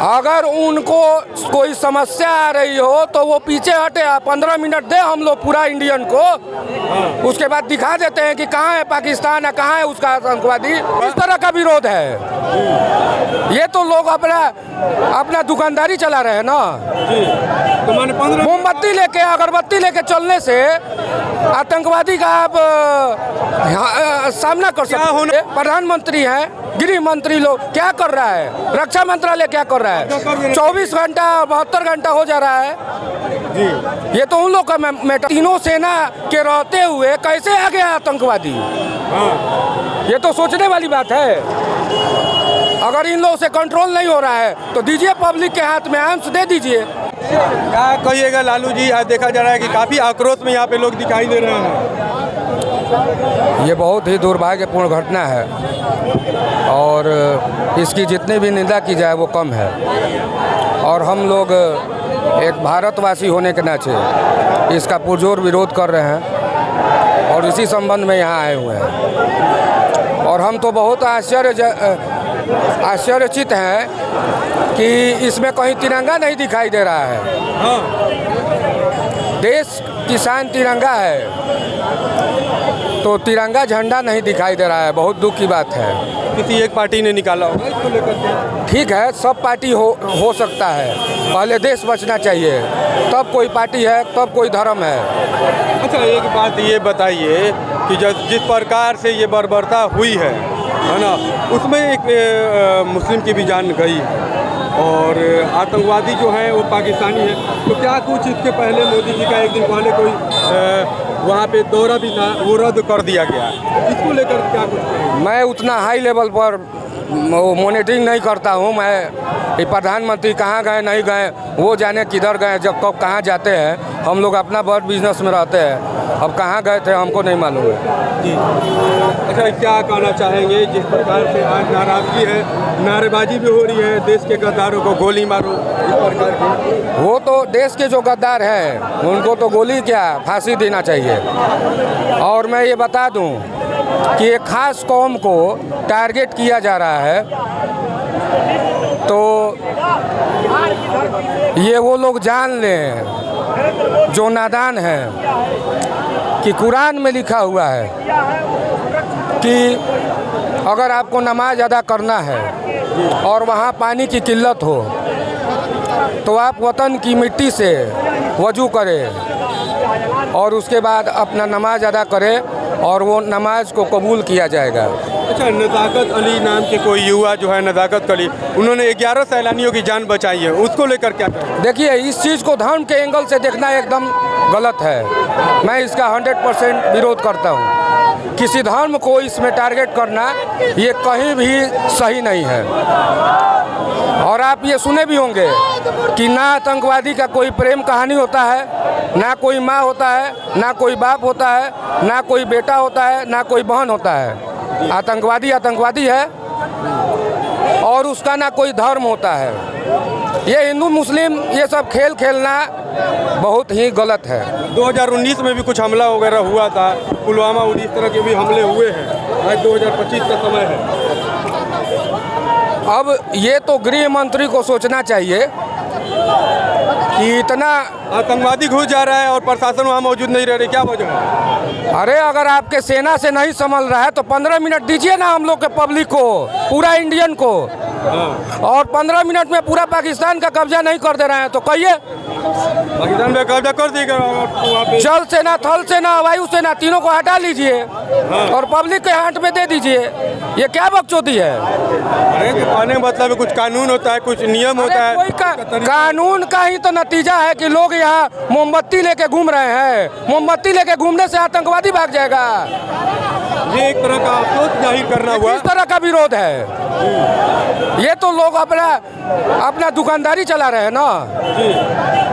अगर उनको कोई समस्या आ रही हो तो वो पीछे हटे, 15 मिनट दे हम लोग पूरा इंडियन को, उसके बाद दिखा देते हैं कि कहाँ है पाकिस्तान है, कहाँ है उसका आतंकवादी। इस तरह का विरोध है। ये तो लोग अपना दुकानदारी चला रहे हैं ना। तो मैंने 15 मोमबत्ती लेके अगरबत्ती लेके चलने से आतंकवादी का आप सामना कर सकते हैं। प्रधानमंत्री हैं, गृह मंत्री लोग क्या कर रहा है, रक्षा मंत्रालय क्या कर रहा है, 24 घंटा 72 घंटा हो जा रहा है जी। ये तो उन लोग का मैटर। तीनों सेना के रहते हुए कैसे आ गया आतंकवादी, ये तो सोचने वाली बात है। अगर इन लोगों से कंट्रोल नहीं हो रहा है तो दीजिए, पब्लिक के हाथ में आर्म्स दे दीजिए। क्या कहिएगा लालू जी, आज देखा जा रहा है कि काफ़ी आक्रोश में यहाँ पे लोग दिखाई दे रहे हैं। ये बहुत ही दुर्भाग्यपूर्ण घटना है और इसकी जितनी भी निंदा की जाए वो कम है। और हम लोग एक भारतवासी होने के नाते इसका पुरजोर विरोध कर रहे हैं और इसी संबंध में यहाँ आए हुए हैं। और हम तो बहुत आश्चर्यचकित हैं कि इसमें कहीं तिरंगा नहीं दिखाई दे रहा है। देश की शान तिरंगा है तो तिरंगा झंडा नहीं दिखाई दे रहा है, बहुत दुख की बात है। किसी एक पार्टी ने निकाला होगा इसको लेकर। ठीक है, सब पार्टी हो सकता है, पहले देश बचना चाहिए, तब कोई पार्टी है, तब कोई धर्म है। अच्छा, एक बात ये बताइए कि जिस प्रकार से ये बर्बरता हुई है ना, उसमें एक मुस्लिम की भी जान गई और आतंकवादी जो है वो पाकिस्तानी है। तो क्या कुछ इसके पहले मोदी जी का एक दिन पहले कोई वहाँ पे दौरा भी था, वो रद्द कर दिया गया, इसको लेकर क्या कुछ? मैं उतना हाई लेवल पर मॉनिटरिंग नहीं करता हूँ। मैं प्रधानमंत्री कहाँ गए नहीं गए वो जाने, किधर गए, जब कब कहाँ जाते हैं। हम लोग अपना बहुत बिजनेस में रहते हैं, अब कहाँ गए थे हमको नहीं मालूम है जी। अच्छा, क्या कहना चाहेंगे जिस प्रकार से आज नाराजगी है, नारेबाजी भी हो रही है, देश के गद्दारों को गोली मारो, इस प्रकार की? वो तो देश के जो गद्दार हैं उनको तो गोली क्या, फांसी देना चाहिए। और मैं ये बता दूं कि एक खास कौम को टारगेट किया जा रहा है, तो ये वो लोग जान लें जो नादान हैं कि कुरान में लिखा हुआ है कि अगर आपको नमाज अदा करना है और वहाँ पानी की किल्लत हो तो आप वतन की मिट्टी से वजू करें और उसके बाद अपना नमाज अदा करें और वो नमाज को कबूल किया जाएगा। अच्छा, नज़ाकत अली नाम के कोई युवा जो है, नज़ाकत अली, उन्होंने 11 सैलानियों की जान बचाई है, उसको लेकर क्या कहें? देखिए, इस चीज़ को धर्म के एंगल से देखना एकदम गलत है। मैं इसका 100% विरोध करता हूँ। किसी धर्म को इसमें टारगेट करना ये कहीं भी सही नहीं है। और आप ये सुने भी होंगे कि ना आतंकवादी का कोई प्रेम कहानी होता है, ना कोई माँ होता है, ना कोई बाप होता है, ना कोई बेटा होता है, ना कोई बहन होता है। आतंकवादी आतंकवादी है और उसका ना कोई धर्म होता है। ये हिंदू मुस्लिम ये सब खेल खेलना बहुत ही गलत है। 2019 में भी कुछ हमला वगैरह हुआ था, पुलवामा और इस तरह के भी हमले हुए हैं। आज 2025 का समय है। अब ये तो गृह मंत्री को सोचना चाहिए कि इतना आतंकवादी घुस जा रहा है और प्रशासन वहाँ मौजूद नहीं रह रही, क्या वजह है? अरे अगर आपके सेना से नहीं संभल रहा है तो 15 मिनट दीजिए ना हम लोग के पब्लिक को, पूरा इंडियन को। और 15 मिनट में पूरा पाकिस्तान का कब्जा नहीं कर दे रहे हैं तो कहिए पाकिस्तान में कब्जा कर देगा। जल सेना, थल सेना, वायु सेना तीनों को हटा लीजिए और पब्लिक के हाथ में दे दीजिए। ये क्या बकचोदी है? अरे तो कहने का मतलब है कुछ कानून होता है, कुछ नियम होता है। कोई कानून का ही तो नतीजा है कि लोग यहाँ मोमबत्ती लेके घूम रहे हैं। मोमबत्ती लेके घूमने से आतंकवादी भाग जाएगा। ये एक तरह का अफसोस जाहिर करना हुआ। इस तरह का विरोध है। ये तो लोग अपना दुकानदारी चला रहे हैं ना जी।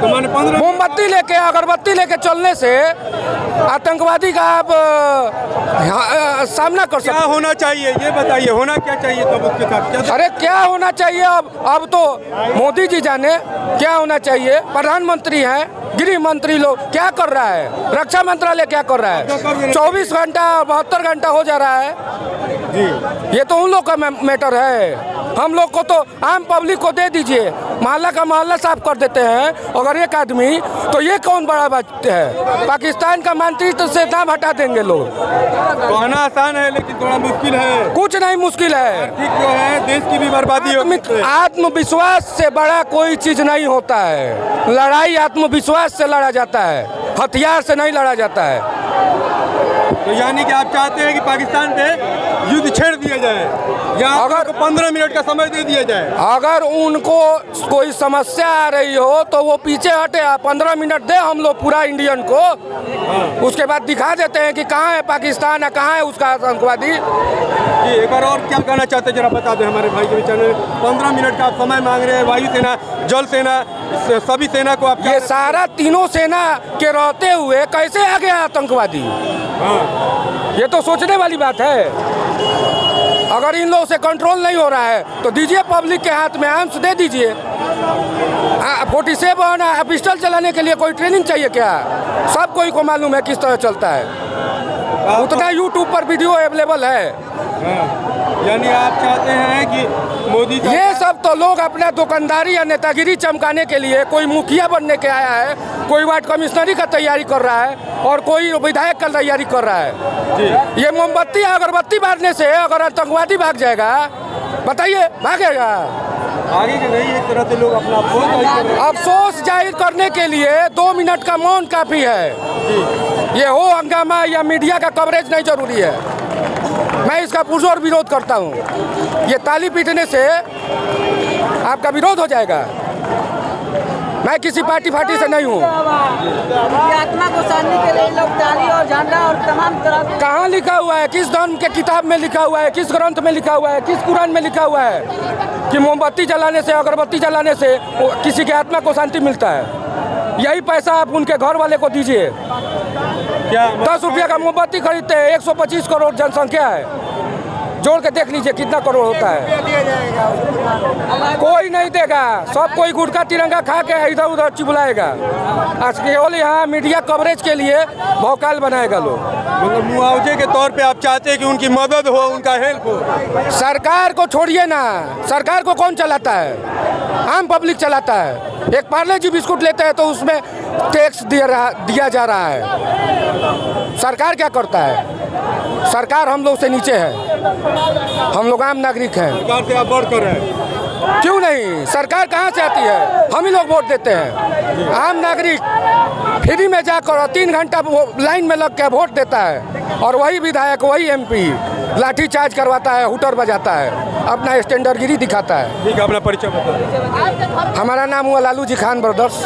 तो मैंने 15 मोमबत्ती लेके अगरबत्ती लेके चलने से आतंकवादी का आप सामना कर सकते। क्या होना चाहिए ये बताइए, होना क्या चाहिए तब उसके साथ क्या? अरे क्या होना चाहिए, अब तो मोदी जी जाने क्या होना चाहिए। प्रधानमंत्री हैं, गृह मंत्री लोग क्या कर रहा है, रक्षा मंत्रालय क्या कर रहा है। 24 घंटा 72 घंटा हो जा रहा है जी। ये तो उन लोग का मैटर है। हम लोग को तो आम पब्लिक को दे दीजिए, मोहल्ला का मोहल्ला साफ कर देते हैं अगर एक आदमी, तो ये कौन बड़ा बात है? पाकिस्तान का मंत्रित्व से नाम हटा देंगे लोग। कहना आसान है लेकिन थोड़ा मुश्किल है। कुछ नहीं मुश्किल है, ठीक जो है देश की भी बर्बादी हो। आत्मविश्वास से बड़ा कोई चीज नहीं होता है। लड़ाई आत्मविश्वास से लड़ा जाता है, हथियार से नहीं लड़ा जाता है। तो यानी कि आप चाहते हैं कि पाकिस्तान पे युद्ध छेड़ दिया जाए या अगर 15 मिनट का समय दे दिया जाए? अगर उनको कोई समस्या आ रही हो तो वो पीछे हटे, 15 मिनट दे हम लोग पूरा इंडियन को, उसके बाद दिखा देते हैं कि कहाँ है पाकिस्तान है, कहाँ है उसका आतंकवादी। जी एक बार और क्या कहना चाहते हैं जरा बता दें हमारे भाई के विचार में। 15 मिनट का आप समय मांग रहे हैं, वायुसेना, जल सेना, सभी सेना को आप, ये सारा तीनों सेना के रहते हुए कैसे आ गया आतंकवादी? ये तो सोचने वाली बात है। अगर इन लोगों से कंट्रोल नहीं हो रहा है तो दीजिए पब्लिक के हाथ में, आर्म्स दे दीजिए। 47 पिस्टल चलाने के लिए कोई ट्रेनिंग चाहिए क्या? सब कोई को मालूम है किस तरह चलता है, उतना यूट्यूब पर वीडियो अवेलेबल है। यानी आप चाहते हैं कि मोदी, ये सब तो लोग अपना दुकानदारी या नेतागिरी चमकाने के लिए, कोई मुखिया बनने के आया है, कोई वार्ड कमिश्नरी का तैयारी कर रहा है और कोई विधायक का तैयारी कर रहा है। जी। ये मोमबत्ती अगरबत्ती बांटने से अगर आतंकवादी भाग जाएगा, बताइए भागेगा? आगे के नहीं, एक तरह से लोग अपना अफसोस जाहिर करने के लिए 2 मिनट का मौन काफ़ी है। ये हो हंगामा या मीडिया का कवरेज नहीं जरूरी है। मैं इसका पुरजोर विरोध करता हूँ। ये ताली पीटने से आपका विरोध हो जाएगा। मैं किसी पार्टी फाटी से नहीं हूँ। आत्मा को शांति के लिए लोग ताली और झंडा और तमाम तरह। कहाँ लिखा हुआ है? किस धर्म के किताब में लिखा हुआ है? किस ग्रंथ में लिखा हुआ है? किस कुरान में लिखा हुआ है कि मोमबत्ती जलाने से, अगरबत्ती जलाने से किसी की आत्मा को शांति मिलता है? यही पैसा आप उनके घर वाले को दीजिए। क्या 10 रुपया का मोमबत्ती खरीदते हैं, 125 करोड़ जनसंख्या है, जोड़ के देख लीजिए कितना करोड़ होता है। कोई नहीं देगा, सब कोई गुटखा तिरंगा खा के इधर उधर चिबुलाएगा। आज केवल यहाँ मीडिया कवरेज के लिए भौकाल बनाएगा लोग। मतलब मुआवजे के तौर पे आप चाहते हैं कि उनकी मदद हो, उनका हेल्प हो? सरकार को छोड़िए ना, सरकार को कौन चलाता है? आम पब्लिक चलाता है। एक पार्ले जी बिस्कुट लेते हैं तो उसमें टैक्स दिया जा रहा है। सरकार क्या करता है? सरकार हम लोग से नीचे है, हम लोग आम नागरिक हैं। सरकार से आप बढ़ कर रहे हैं? क्यों नहीं? सरकार कहाँ से आती है? हम ही लोग वोट देते हैं। आम नागरिक फ्री में जाकर 3 घंटा लाइन में लग के वोट देता है और वही विधायक, वही MP लाठी चार्ज करवाता है, हुटर बजाता है, अपना स्टैंडर्डगिरी दिखाता है। ठीक है, अपना परिचय बताओ। हमारा नाम हुआ लालू जी खान ब्रदर्स।